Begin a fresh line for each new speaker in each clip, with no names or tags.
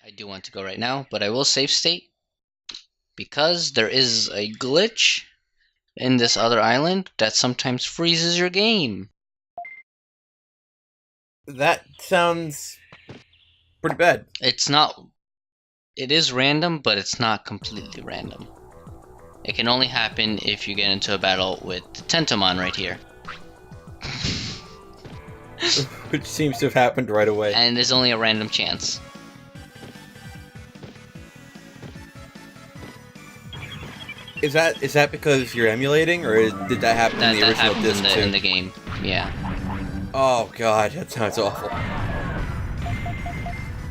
I do want to go right now, but I will save state because there is a glitch in this other island that sometimes freezes your game.
That sounds pretty bad.
It's not. It is random, but it's not completely random. It can only happen if you get into a battle with Tentomon right here.
Which seems to have happened right away.
And there's only a random chance.
Is that because you're emulating, or did that happen in the original disc too?
In the game, yeah.
Oh god, that sounds awful.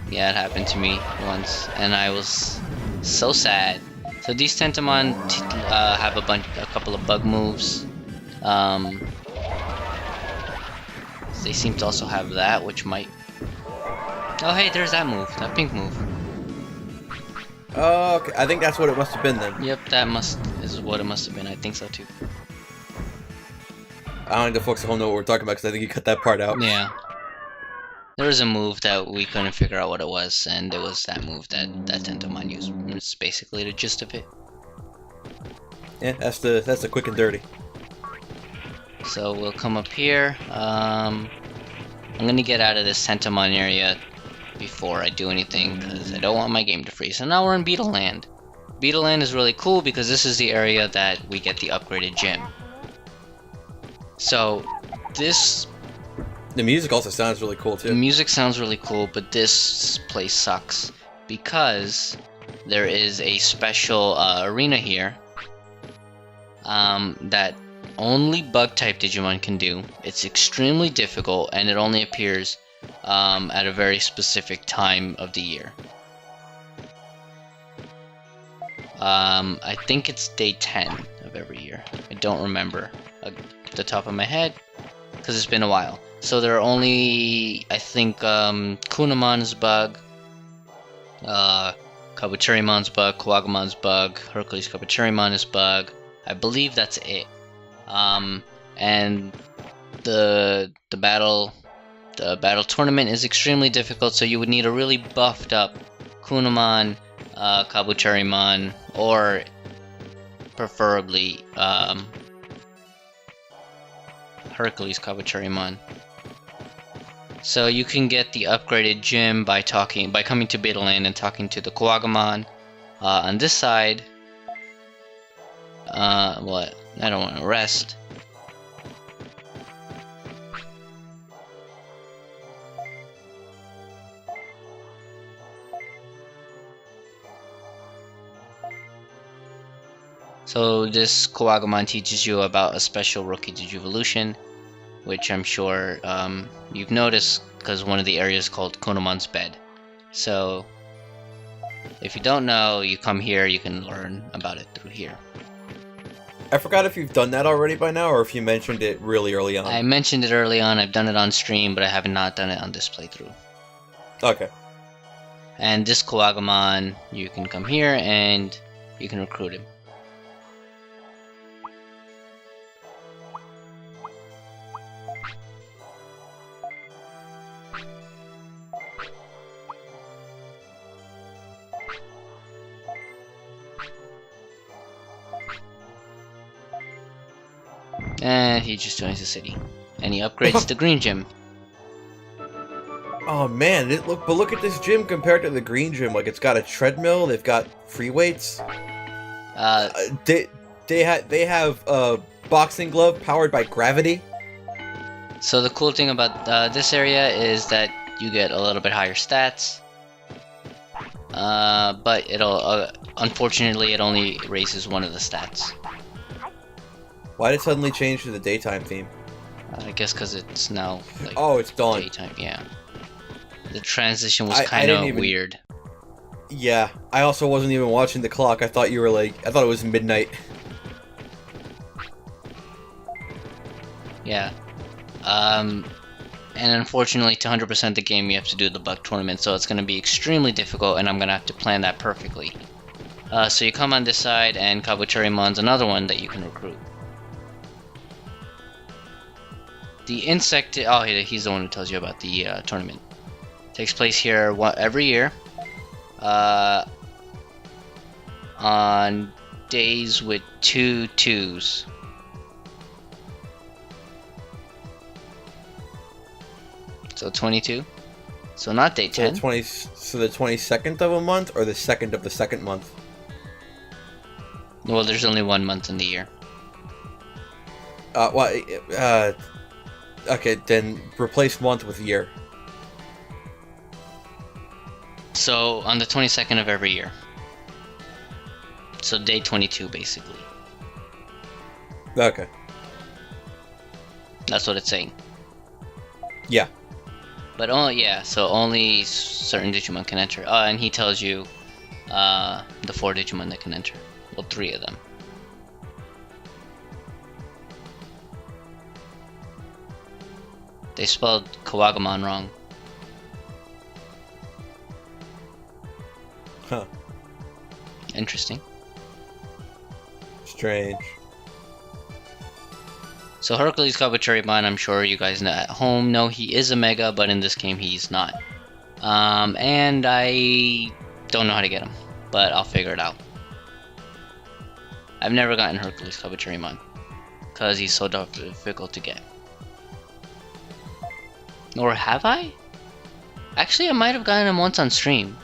Yeah, it happened to me once, and I was so sad. So these Tentomon have a couple of bug moves. They seem to also have that, which might. Oh, hey, there's that move, that pink move.
Oh, okay. I think that's what it must have been then.
Yep, is what it must have been. I think so too.
I don't think the folks at home know what we're talking about because I think you cut that part out.
Yeah. There was a move that we couldn't figure out what it was, and it was that move that Tentomon used. It's basically the gist of it.
Yeah, that's the quick and dirty.
So we'll come up here. I'm gonna get out of this Tentomon area before I do anything, because I don't want my game to freeze. So now we're in Beetle Land. Beetle Land is really cool because this is the area that we get the upgraded gym. So this...
The music also sounds really cool too.
The music sounds really cool, but this place sucks because there is a special arena here that only bug-type Digimon can do. It's extremely difficult, and it only appears at a very specific time of the year. I think it's day 10 of every year. I don't remember at the top of my head because it's been a while. So there are only, I think, Kunamon's bug, Kabuchurimon's bug, Kuwagamon's bug, Hercules Kabuchurimon is bug. I believe that's it. And the battle tournament is extremely difficult, so you would need a really buffed up Kunamon, Kabuchurimon, or preferably Hercules Kabuchurimon. So you can get the upgraded gym by coming to Beetle Land and talking to the Kuwagamon. On this side, what? I don't want to rest. So this Kuwagamon teaches you about a special rookie Digivolution, which I'm sure you've noticed because one of the areas is called Kunamon's bed. So if you don't know, you come here, you can learn about it through here.
I forgot if you've done that already by now, or if you mentioned it really early on.
I mentioned it early on, I've done it on stream, but I have not done it on this playthrough.
Okay.
And this Kuwagamon, you can come here and you can recruit him. And he just joins the city. And he upgrades the green gym.
Oh man, but look at this gym compared to the green gym. Like, it's got a treadmill, they've got free weights. They have a boxing glove powered by gravity.
So the cool thing about this area is that you get a little bit higher stats. But it'll unfortunately it only raises one of the stats.
Why did it suddenly change to the daytime theme?
I guess because it's now like
it's dawn.
Daytime, yeah. The transition was kind of weird.
Yeah, I also wasn't even watching the clock. I thought you were I thought it was midnight.
Yeah. And unfortunately, to 100% the game, you have to do the bug tournament, so it's going to be extremely difficult, and I'm going to have to plan that perfectly. So you come on this side, and Kabuchurimon's another one that you can recruit. The insect... Oh, he's the one who tells you about the tournament. Takes place here every year. Uh, on days with 2 2s. So 22. So not day 10.
So the 22nd of a month, or the 2nd of the second month?
Well, there's only 1 month in the year.
Okay, then replace month with year.
So on the 22nd of every year. So day 22, basically.
Okay.
That's what it's saying.
Yeah.
But so only certain Digimon can enter. And he tells you the 4 Digimon that can enter. Well, 3 of them. They spelled Kawagamon wrong.
Huh.
Interesting.
Strange.
So Hercules Kabuterimon, I'm sure you guys know at home know he is a Mega, but in this game he's not. And I don't know how to get him, but I'll figure it out. I've never gotten Hercules Kabuterimon, because he's so difficult to get. Or have I? Actually, I might have gotten him once on stream.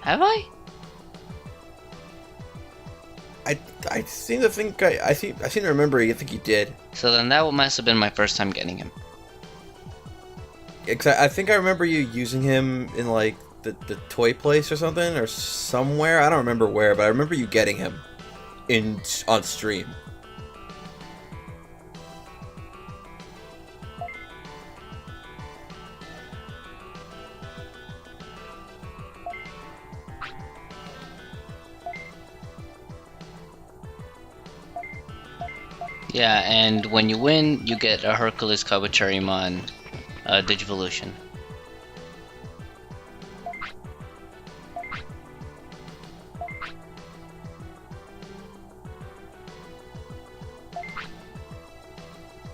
Have I?
I seem to think I seem to remember. I think you did.
So then that must have been my first time getting him.
I think I remember you using him in like the toy place or something, or somewhere. I don't remember where, but I remember you getting him on stream.
Yeah, and when you win, you get a Hercules Kabuterimon Digivolution.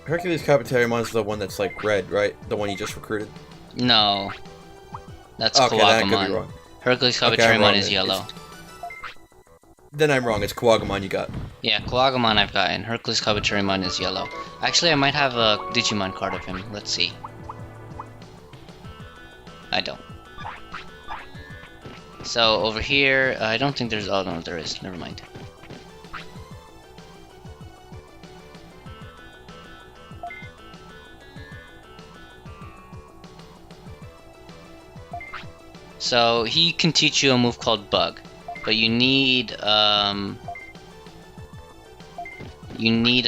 Hercules Kabuterimon is the one that's like red, right? The one you just recruited?
No. That's
Okay, then I could be
Kawagamon.
wrong.
Hercules
Okay, I'm
Kabuterimon
wrong.
is yellow.
Then I'm wrong. It's Kawagamon you got.
Yeah, Kawagamon I've gotten. Hercules Kabuterimon is yellow. Actually, I might have a Digimon card of him. Let's see. I don't. So over here, I don't think there's. Oh no, there is. Never mind. So he can teach you a move called Bug, but you need a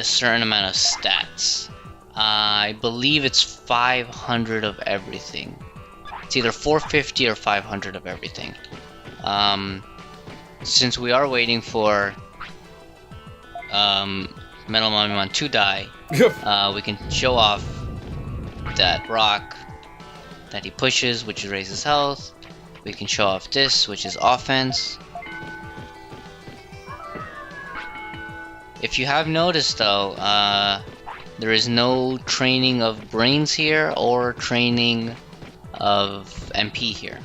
certain amount of stats. I believe it's 500 of everything. It's either 450 or 500 of everything. Since we are waiting for Metal Mamimon to die, we can show off that rock that he pushes, which raises health. We can show off this, which is offense. If you have noticed though, there is no training of brains here or training of MP here.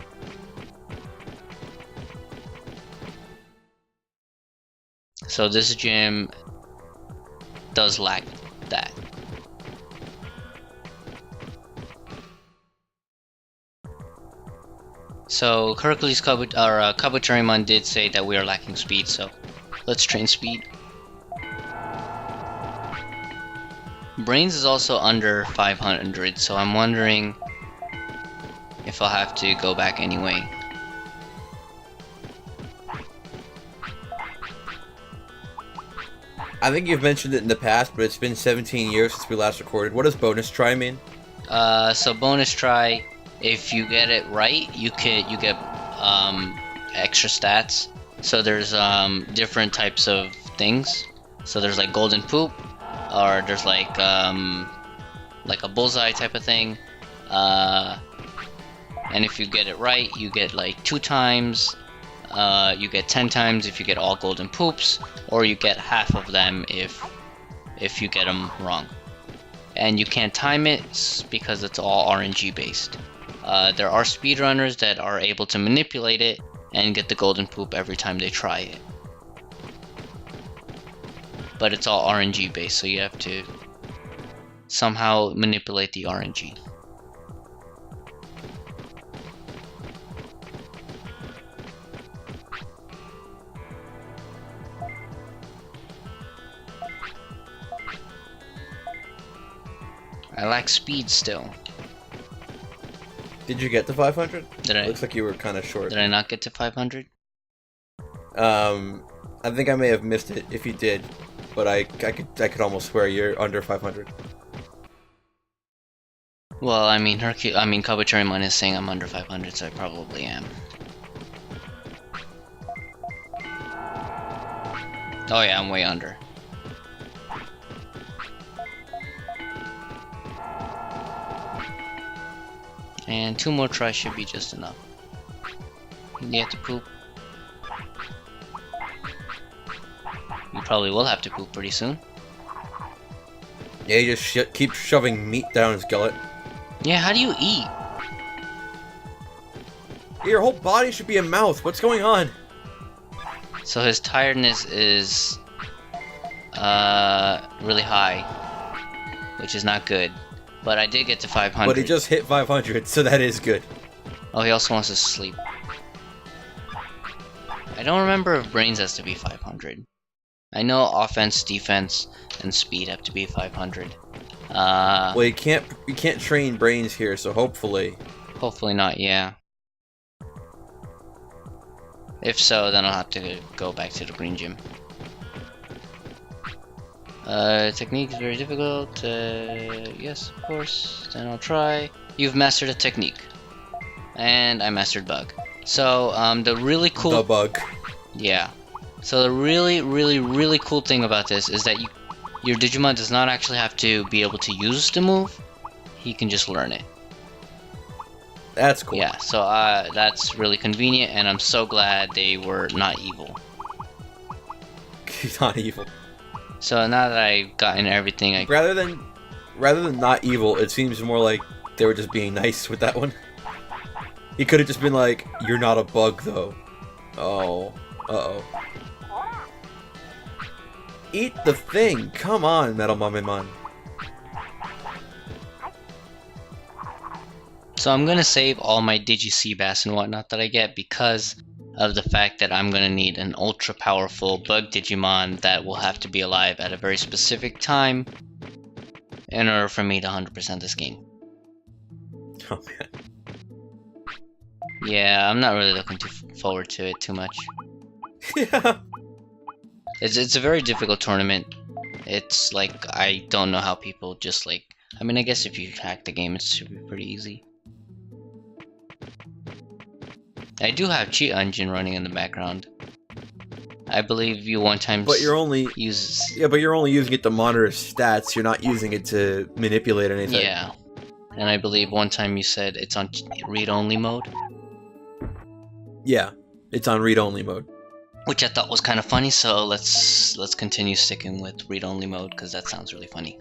So this gym does lack that. So Hercules Kabuterimon did say that we are lacking speed, so let's train speed. Brains is also under 500, so I'm wondering if I'll have to go back anyway.
I think you've mentioned it in the past, but it's been 17 years since we last recorded. What does bonus try mean?
So bonus try, if you get it right, you get extra stats. So there's different types of things. So there's like golden poop, or there's like a bullseye type of thing. And if you get it right, you get like 2 times. You get 10 times if you get all golden poops, or you get half of them if you get them wrong. And you can't time it because it's all RNG based. There are speedrunners that are able to manipulate it and get the golden poop every time they try it. But it's all RNG based, so you have to somehow manipulate the RNG. I lack speed still.
Did you get to 500?
Did I?
Looks like you were kind of short.
Did I not get to 500?
I think I may have missed it if you did, but I could almost swear you're under 500.
Well, I mean, Kabucharimon is saying I'm under 500, so I probably am. Oh yeah, I'm way under. And 2 more tries should be just enough. You have to poop. You probably will have to poop pretty soon.
Yeah, you just keep shoving meat down his gullet.
Yeah, how do you eat?
Your whole body should be a mouth. What's going on?
So his tiredness is really high, which is not good. But I did get to 500.
But he just hit 500, so that is good.
Oh, he also wants to sleep. I don't remember if brains has to be 500. I know offense, defense, and speed have to be 500.
Well, you can't train brains here, so hopefully.
Hopefully not, yeah. If so, then I'll have to go back to the green gym. Technique is very difficult. Yes, of course. Then I'll try. You've mastered a technique. And I mastered bug. So, the really cool...
The bug.
Yeah. So the really cool thing about this is that your Digimon does not actually have to be able to use the move. He can just learn it.
That's cool.
Yeah, so that's really convenient, and I'm so glad they were not evil.
He's not evil.
So now that I've gotten everything,
rather than not evil, it seems more like they were just being nice with that one. He could have just been like, "You're not a bug, though." Oh, uh-oh. Eat the thing! Come on, Metal Mummy-mon.
So I'm gonna save all my Digi-Seabass and whatnot that I get because of the fact that I'm gonna need an ultra powerful bug Digimon that will have to be alive at a very specific time in order for me to 100% this game.
Oh man.
Yeah, I'm not really looking forward to it too much.
Yeah.
It's a very difficult tournament. It's like, I don't know how people just like... I mean, I guess if you hack the game, it should be pretty easy. I do have Cheat Engine running in the background. I believe you one time
But you're only...
uses...
Yeah, but you're only using it to monitor stats. You're not using it to manipulate anything.
Yeah. And I believe one time you said it's on read-only mode.
Yeah, it's on read-only mode.
Which I thought was kind of funny, so let's continue sticking with read-only mode, because that sounds really funny.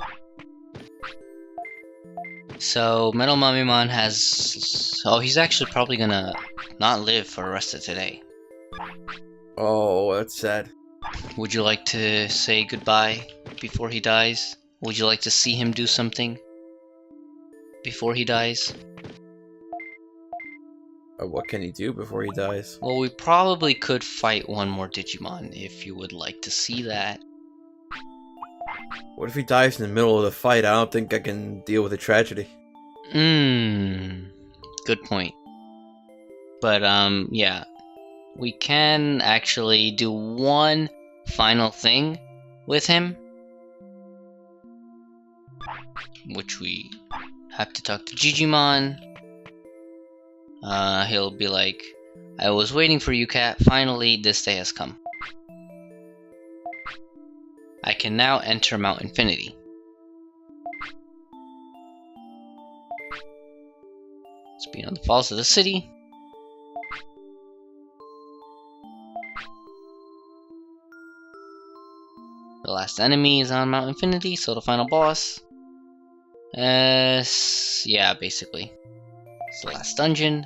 So, Metal Mummy-mon has... Oh, he's actually probably gonna not live for the rest of today.
Oh, that's sad.
Would you like to say goodbye before he dies? Would you like to see him do something before he dies?
What can he do before he dies?
Well, we probably could fight one more Digimon if you would like to see that.
What if he dies in the middle of the fight? I don't think I can deal with the tragedy.
Good point. But, yeah. We can actually do one final thing with him. Which we have to talk to Digimon. He'll be like, I was waiting for you, cat. Finally, this day has come. I can now enter Mount Infinity. Let's be on the falls of the city. The last enemy is on Mount Infinity, so the final boss. Yeah, basically. It's the last dungeon.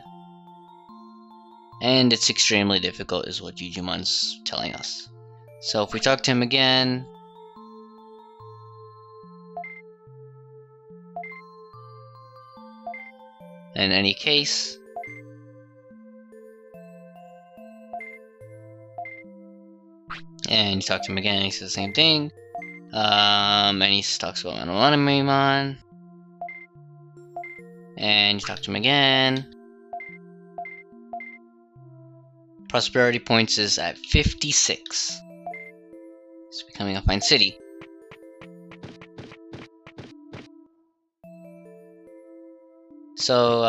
And it's extremely difficult is what Digimon's telling us. So if we talk to him again... In any case... And you talk to him again and he says the same thing. And he talks about Digimon. And you talk to him again. Prosperity points is at 56. It's becoming a fine city. So,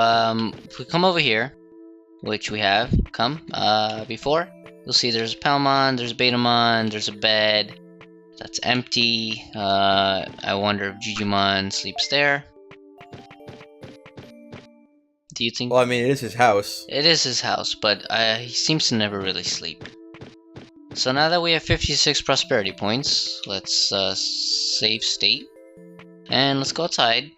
if we come over here, which we have come before, you'll see there's a Palmon, there's a Betamon, there's a bed. That's empty. I wonder if Digimon sleeps there. Do you think?
Well, I mean, it is his house.
It is his house, but he seems to never really sleep. So now that we have 56 prosperity points, let's save state. And let's go outside.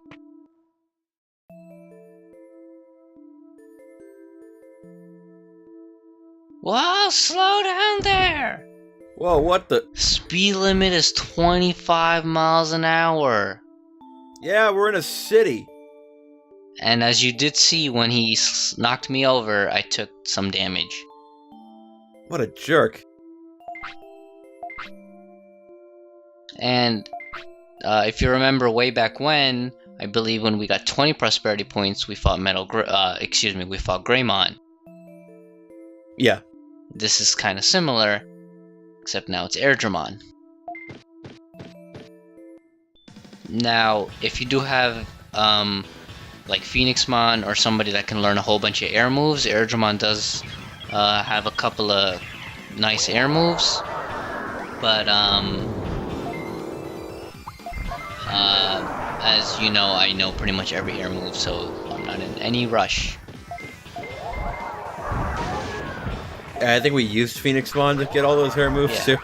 Whoa, slow down there!
Whoa, what the?
Speed limit is 25 miles an hour.
Yeah, we're in a city.
And as you did see when he knocked me over, I took some damage.
What a jerk.
And if you remember way back when, I believe when we got 20 prosperity points, we fought we fought Greymon.
Yeah.
This is kind of similar, except now it's Airdramon. Now, if you do have like Phoenixmon or somebody that can learn a whole bunch of air moves, Airdramon does have a couple of nice air moves, but as you know, I know pretty much every air move, so I'm not in any rush.
I think we used Phoenixmon to get all those hair moves too.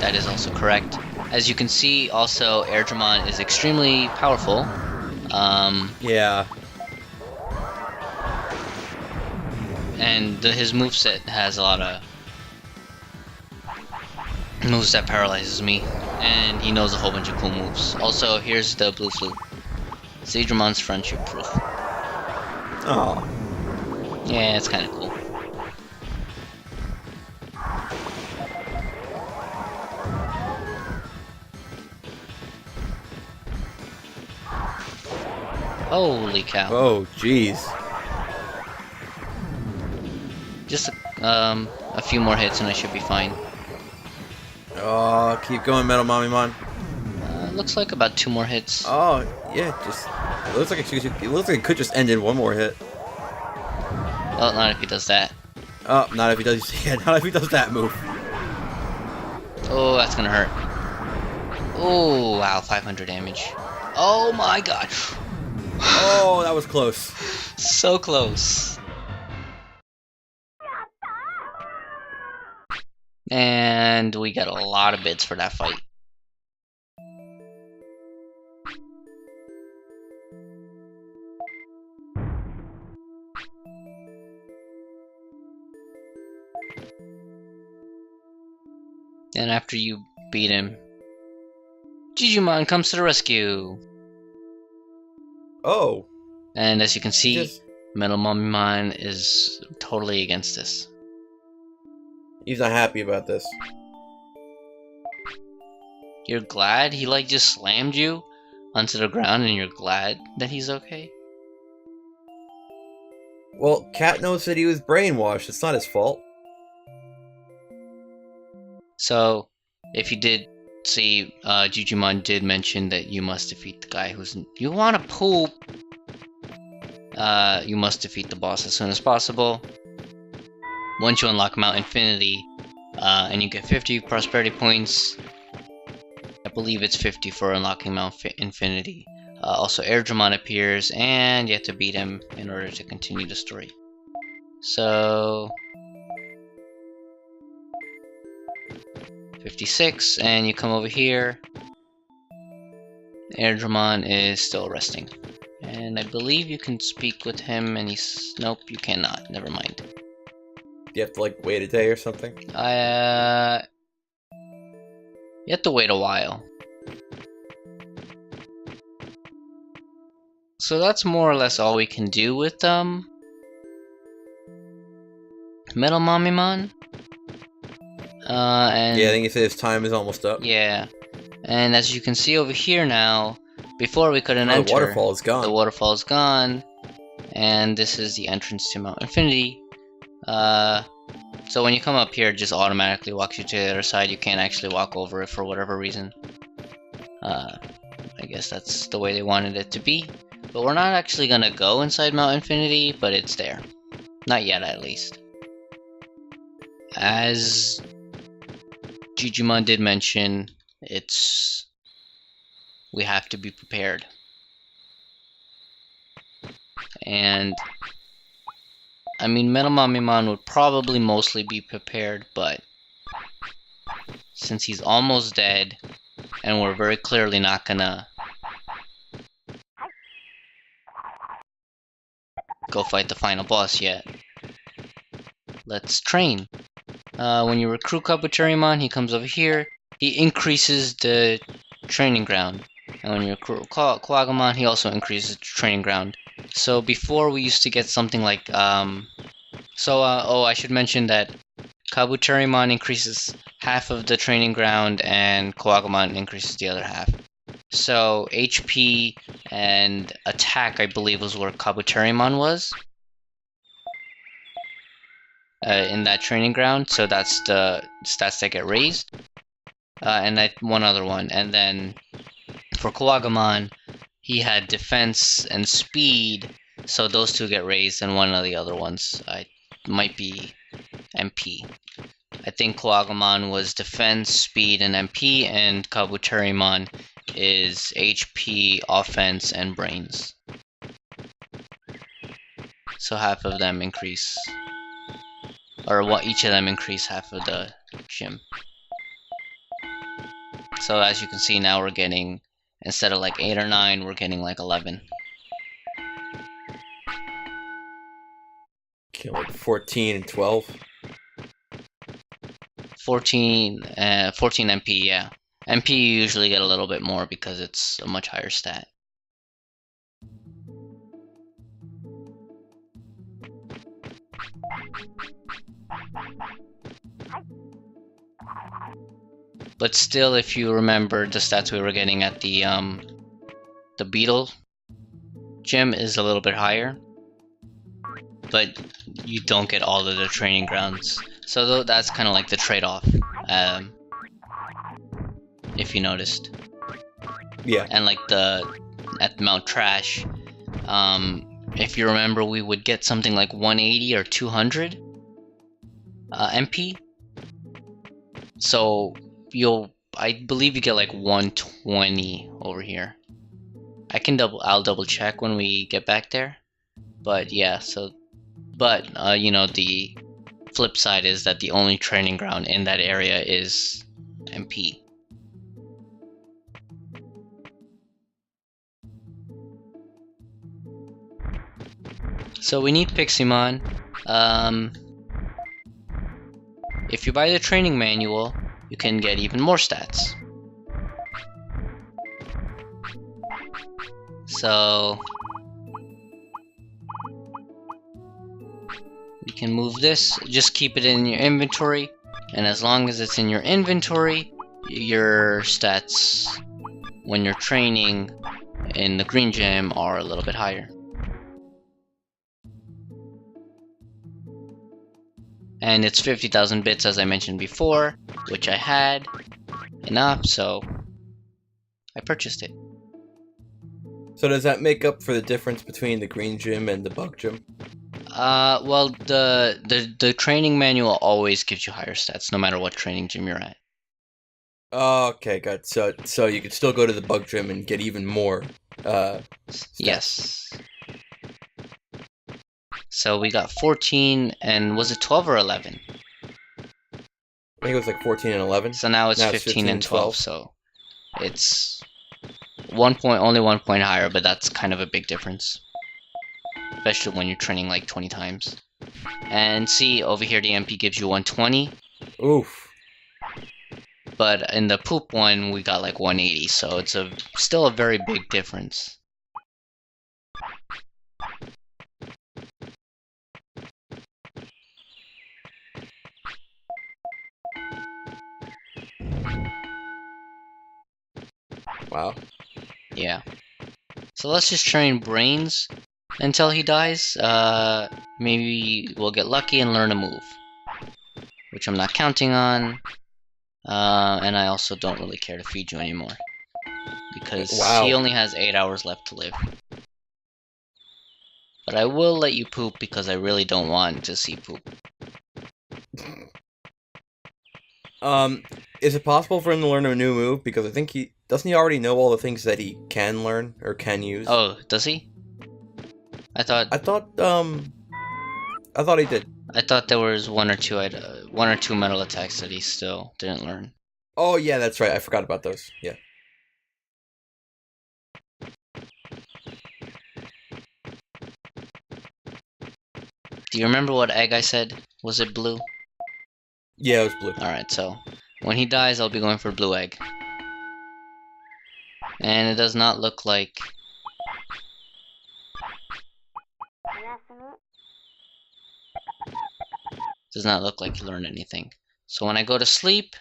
That is also correct. As you can see, also Airdramon is extremely powerful.
Yeah.
And his moveset has a lot of moves that paralyzes me, and he knows a whole bunch of cool moves. Also, here's the blue flute. Aidramon's friendship proof.
Oh.
Yeah, it's kind of cool. Holy cow.
Oh, jeez.
Just a few more hits and I should be fine.
Oh, keep going, Metal Mamimon.
Looks like about 2 more hits.
Oh, yeah, it looks like it could just end in 1 more hit.
Well, not if he does that.
Oh, not if he does. Yeah, not if he does that move.
Oh, that's gonna hurt. Oh, wow, 500 damage. Oh my god.
Oh, that was close.
So close. And we got a lot of bits for that fight. And after you beat him, Digimon comes to the rescue.
Oh.
And as you can see, Metal Mamimon is totally against this.
He's not happy about this.
You're glad he just slammed you onto the ground and you're glad that he's okay?
Well, Cat knows that he was brainwashed. It's not his fault.
So, if you did see, Digimon did mention that you must defeat the guy who's... You wanna poop! You must defeat the boss as soon as possible. Once you unlock Mount Infinity, and you get 50 prosperity points. I believe it's 50 for unlocking Mount Infinity. Also, Airdramon appears, and you have to beat him in order to continue the story. So... 56, and you come over here. Airdramon is still resting. And I believe you can speak with him, and he's... Nope, you cannot. Never mind.
You have to like wait a day or something?
You have to wait a while. So that's more or less all we can do with Metal Mamimon. And
yeah, I think he said his time is almost up.
yeah, and as you can see over here now, before we couldn't enter.
The waterfall is gone.
The waterfall is gone, and this is the entrance to Mount Infinity. So when you come up here, it just automatically walks you to the other side. You can't actually walk over it for whatever reason. I guess that's the way they wanted it to be. But we're not actually gonna go inside Mount Infinity, but it's there. Not yet, at least. As Digimon did mention, we have to be prepared. And I mean, Metal Mamimon would probably mostly be prepared, but since he's almost dead, and we're very clearly not gonna go fight the final boss yet, let's train. When you recruit Kabuterimon, he comes over here. He increases the training ground. And when you recruit Kuwagamon, he also increases the training ground. So before we used to get something like... oh, I should mention that Kabuterimon increases half of the training ground and Kuwagamon increases the other half. So HP and attack, I believe, was where Kabuterimon was. In that training ground, so that's the stats that get raised. And that one other one. And then for Kuwagamon, he had defense and speed, so those two get raised, and one of the other ones might be MP. I think Kuwagamon was defense, speed, and MP, and Kabuterimon is HP, offense, and brains. So half of them increase. Or each of them increase half of the gym. So as you can see now, we're getting, instead of like 8 or 9, we're getting like 11.
Okay, like 14 and 12.
14 MP, yeah. MP you usually get a little bit more because it's a much higher stat. But still, if you remember, the stats we were getting at the Beetle gym is a little bit higher. But you don't get all of the training grounds. So that's kind of like the trade-off, if you noticed.
Yeah.
And like at Mount Trash, if you remember, we would get something like 180 or 200 MP. So I believe you get like 120 over here. I'll double check when we get back there. But yeah, you know, the flip side is that the only training ground in that area is MP. So we need Piximon. If you buy the training manual, you can get even more stats. So we can move this, just keep it in your inventory, and as long as it's in your inventory, your stats when you're training in the green gym are a little bit higher. And it's 50,000 bits, as I mentioned before, which I had enough, so I purchased it.
So does that make up for the difference between the green gym and the bug gym?
Well, the training manual always gives you higher stats, no matter what training gym you're at.
Okay, good. So you could still go to the bug gym and get even more.
Yes. So we got 14, and was it 12 or 11?
I think it was like 14 and 11.
So now it's 15 and 12, so it's only 1 point higher, but that's kind of a big difference, especially when you're training like 20 times. And see, over here the MP gives you 120.
Oof.
But in the poop one, we got like 180, so it's still a very big difference.
Wow.
Yeah. So let's just train brains until he dies. Maybe we'll get lucky and learn a move, which I'm not counting on. And I also don't really care to feed you anymore, because he
Wow.
only has 8 hours left to live. But I will let you poop because I really don't want to see poop.
Is it possible for him to learn a new move? Because I think he already know all the things that he can learn or can use.
Oh, does he? I thought
I thought he did.
I thought there was one or two metal attacks that he still didn't learn.
Oh yeah, that's right. I forgot about those. Yeah.
Do you remember what egg I said? Was it blue?
Yeah, it was blue.
Alright, so when he dies, I'll be going for blue egg. And it does not look like... Does not look like he learned anything. So when I go to sleep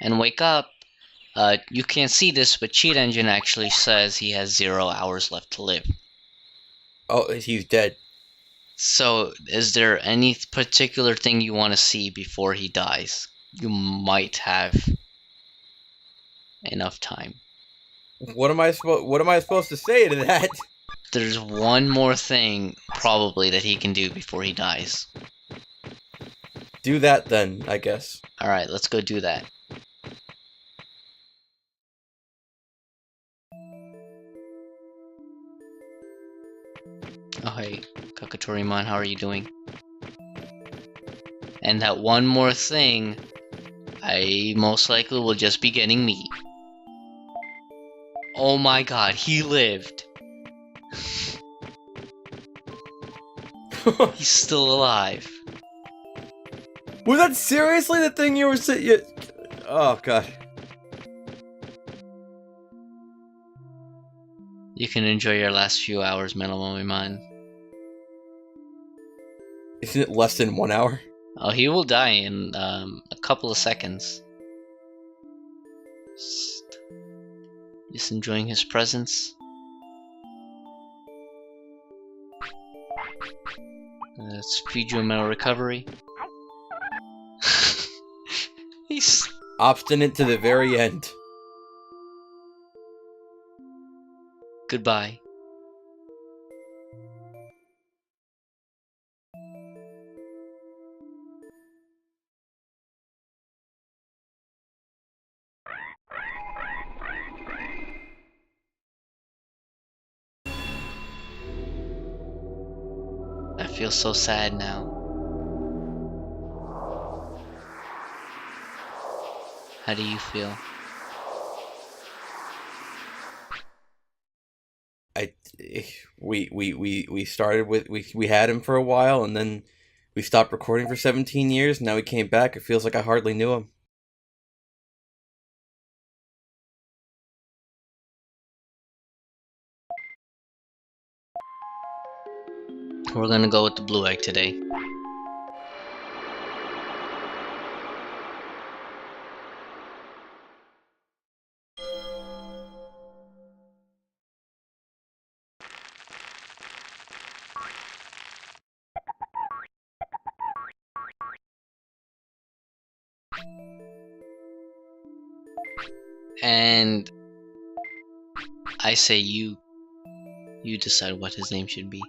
and wake up, you can't see this, but Cheat Engine actually says he has 0 hours left to live.
Oh, he's dead.
So, is there any particular thing you want to see before he dies? You might have enough time.
What am I supposed to say to that?
There's one more thing, probably, that he can do before he dies.
Do that then, I guess.
Alright, let's go do that. Oh hey, Kakatoriman, how are you doing? And that one more thing, I most likely will just be getting meat. Oh my god, he lived! He's still alive.
Was that seriously the thing you were saying? Oh god.
You can enjoy your last few hours, Melamomimon.
Isn't it less than 1 hour?
Oh, he will die in a couple of seconds. Just enjoying his presence. Let's feed you a metal recovery. He's
Obstinate to the very end.
goodbye. I feel so sad now. How do you feel?
We started with we had him for a while, and then we stopped recording for 17 years. And now he came back. It feels like I hardly knew him.
We're gonna go with the blue egg today. And I say you decide what his name should be.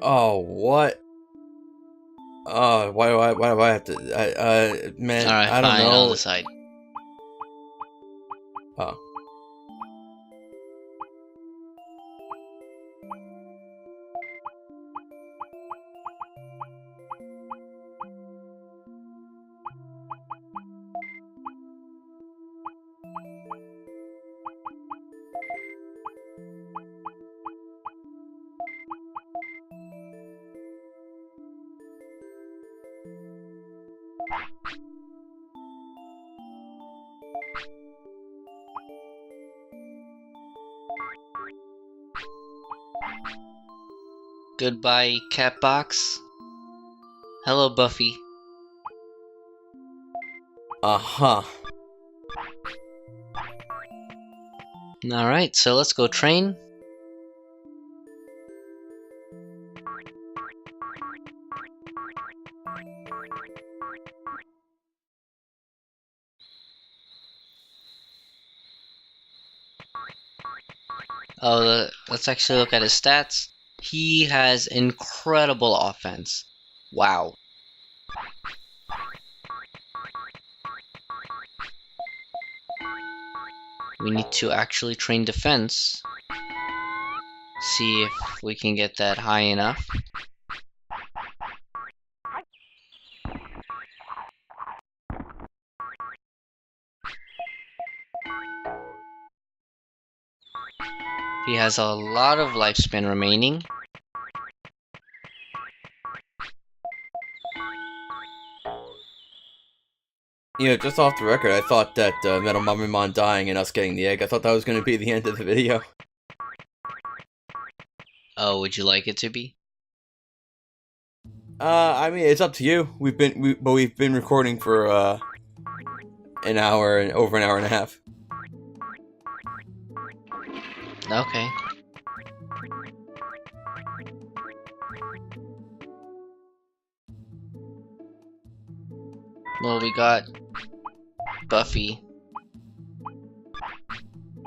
Oh, what? Oh, why do I have to? Man,
Alright,
I don't
fine,
know.
I'll decide.
Oh.
Goodbye, Catbox. Hello, Buffy.
Uh-huh.
Alright, so let's go train. Oh, let's actually look at his stats. He has incredible offense. Wow. We need to actually train defense. See if we can get that high enough. He has a lot of lifespan remaining.
You know, just off the record, I thought that Metal Mamamon dying and us getting the egg, I thought that was going to be the end of the video.
Oh, would you like it to be?
I mean, it's up to you. We've been recording for an hour and over an hour and a half.
Okay. Well, we got Buffy.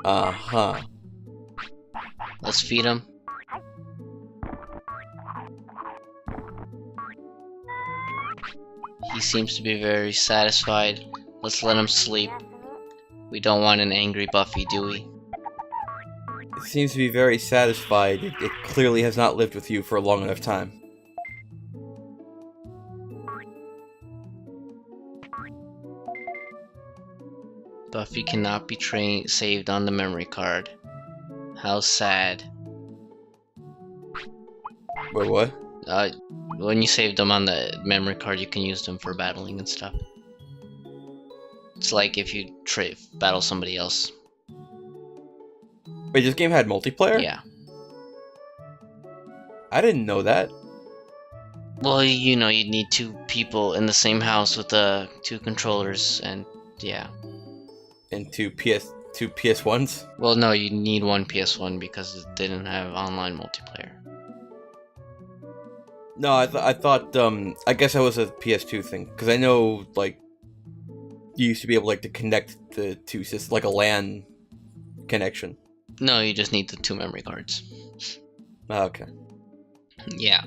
Uh-huh.
Let's feed him. He seems to be very satisfied. Let's let him sleep. We don't want an angry Buffy, do we?
It seems to be very satisfied. It clearly has not lived with you for a long enough time.
Buffy cannot be saved on the memory card. How sad.
Wait, what?
When you save them on the memory card, you can use them for battling and stuff. It's like if you battle somebody else.
Wait, this game had multiplayer?
Yeah.
I didn't know that.
Well, you know, you'd need two people in the same house with two controllers, and yeah.
And two PS1s?
Well, no, you need one PS1 because it didn't have online multiplayer.
No, I thought, I guess that was a PS2 thing. Because I know, like, you used to be able, like, to connect the two systems, like a LAN connection.
No, you just need the two memory cards.
Oh, okay.
Yeah.